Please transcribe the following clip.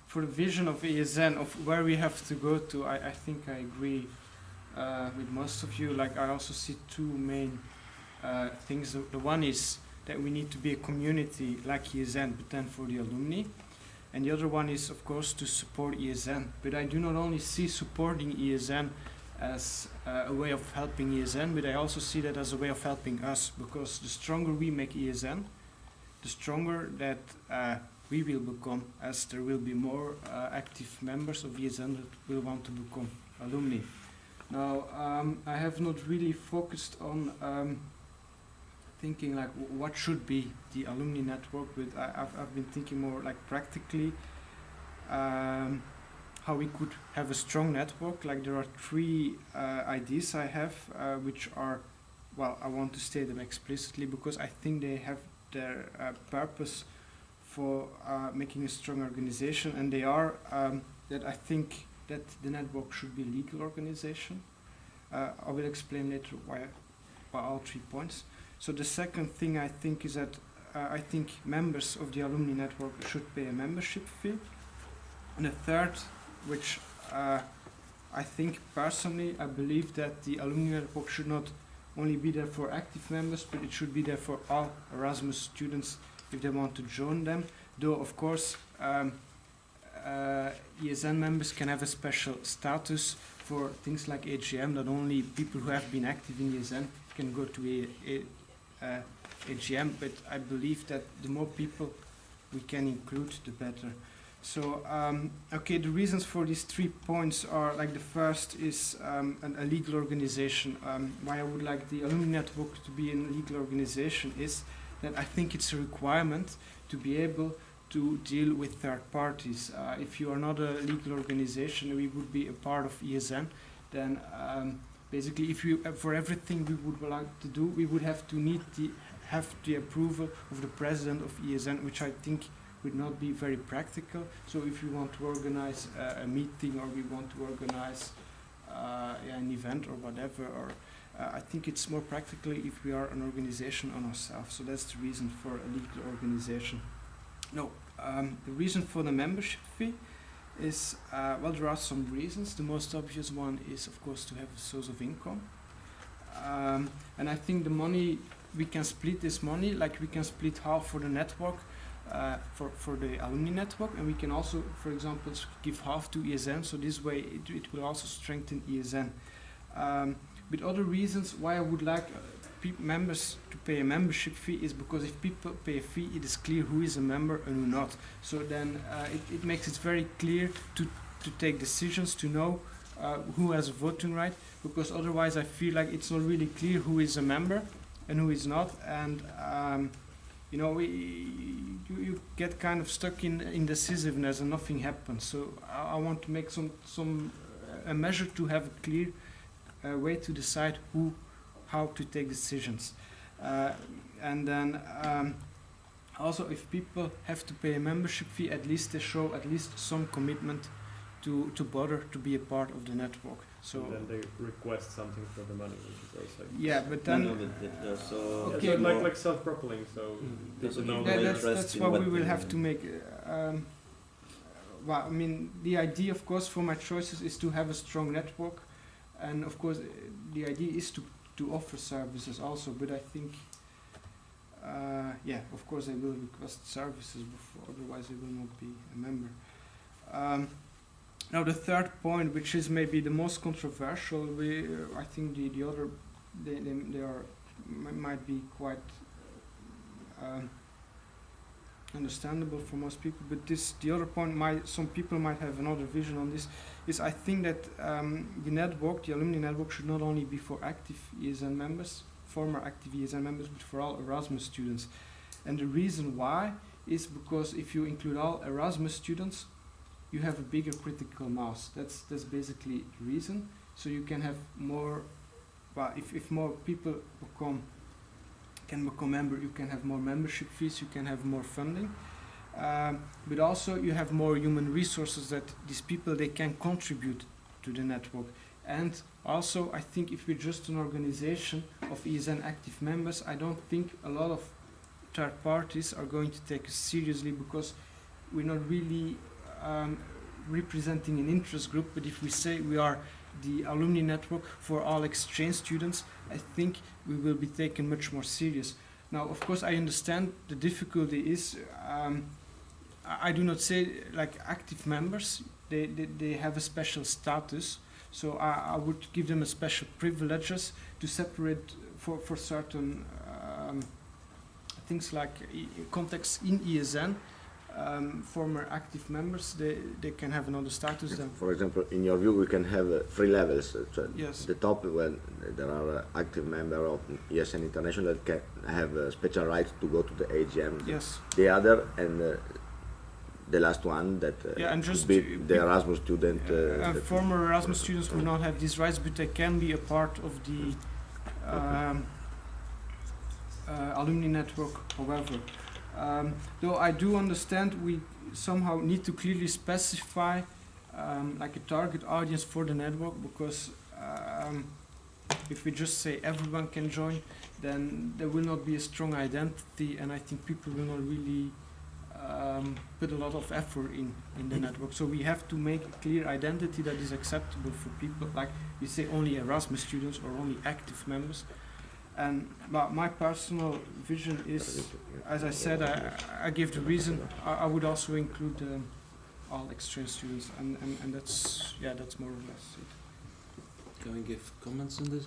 For the vision of ESN, of where we have to go to, I think I agree with most of you. Like, I also see two main things. The one is that we need to be a community like ESN, but then for the alumni. And the other one is, of course, to support ESN. But I do not only see supporting ESN as a way of helping ESN, but I also see that as a way of helping us, because the stronger we make ESN, the stronger that we will become, as there will be more active members of ESN that will want to become alumni. Now, I have not really focused on thinking like what should be the alumni network, but I've been thinking more like practically how we could have a strong network. Like, there are three ideas I have, which are, well, I want to state them explicitly because I think they have their purpose for making a strong organization, and they are that I think that the network should be a legal organization. I will explain later why all 3 points. So the second thing I think is that I think members of the alumni network should pay a membership fee. And the third, which I think personally, I believe that the alumni network should not only be there for active members, but it should be there for all Erasmus students if they want to join them. Though, of course, ESN members can have a special status for things like AGM, that only people who have been active in ESN can go to AGM, but I believe that the more people we can include, the better. So, okay, the reasons for these 3 points are, like, the first is a legal organization. Why I would like the alumni network to be a legal organization is that I think it's a requirement to be able to deal with third parties. If you are not a legal organization, we would be a part of ESN, then basically if you, for everything we would like to do, we would have to have the approval of the president of ESN, which I think would not be very practical. So if we want to organize a meeting, or we want to organize an event or whatever, or I think it's more practical if we are an organization on ourselves. So that's the reason for a legal organization. No, the reason for the membership fee is, well, there are some reasons. The most obvious one is, of course, to have a source of income. And I think the money, we can split this money, like we can split half for the network, for the alumni network, and we can also, for example, give half to ESN, so this way it will also strengthen ESN. But other reasons why I would like members to pay a membership fee is because if people pay a fee, it is clear who is a member and who not. So then it makes it very clear to take decisions, to know who has a voting right, because otherwise I feel like it's not really clear who is a member and who is not, and you know, you get kind of stuck in indecisiveness and nothing happens. So I want to make a measure to have a clear way to decide how to take decisions. And then also, if people have to pay a membership fee, at least they show at least some commitment to bother to be a part of the network. So and then they request something for the money, which is also yeah, but then okay, so like self-propelling. So that's what we will have to make. Well, I mean, the idea, of course, for my choices is to have a strong network, and of course, the idea is to offer services also. But I think, yeah, of course, I will request services before, otherwise I will not be a member. Now the third point, which is maybe the most controversial, I think the other they might be quite understandable for most people, but the other point, some people might have another vision on this, is I think that the alumni network, should not only be for active ESN members, former active ESN members, but for all Erasmus students. And the reason why is because if you include all Erasmus students, you have a bigger critical mass. That's basically the reason. So you can have more, well, if more people can become member, you can have more membership fees, you can have more funding. But also you have more human resources that these people, they can contribute to the network. And also I think if we're just an organization of ESN active members, I don't think a lot of third parties are going to take us seriously, because we're not really representing an interest group, but if we say we are the alumni network for all exchange students, I think we will be taken much more serious. Now, of course, I understand the difficulty is, I do not say like active members, they have a special status, so I would give them a special privileges to separate for certain things like contacts in ESN. Former active members, they can have another status then. For example, in your view, we can have 3 levels. So Yes. the top, when there are active members of ESN International that can have a special right to go to the AGM. Yes. The other, and the last one that And could just be the Erasmus student. that former Erasmus students will not have these rights, but they can be a part of the alumni network, however. Though I do understand we somehow need to clearly specify like a target audience for the network, because if we just say everyone can join, then there will not be a strong identity, and I think people will not really put a lot of effort in the network. So we have to make a clear identity that is acceptable for people, like we say only Erasmus students or only active members. And my personal vision is, as I said, I give the reason, I would also include all exchange students, and that's more or less it. Can we give comments on this?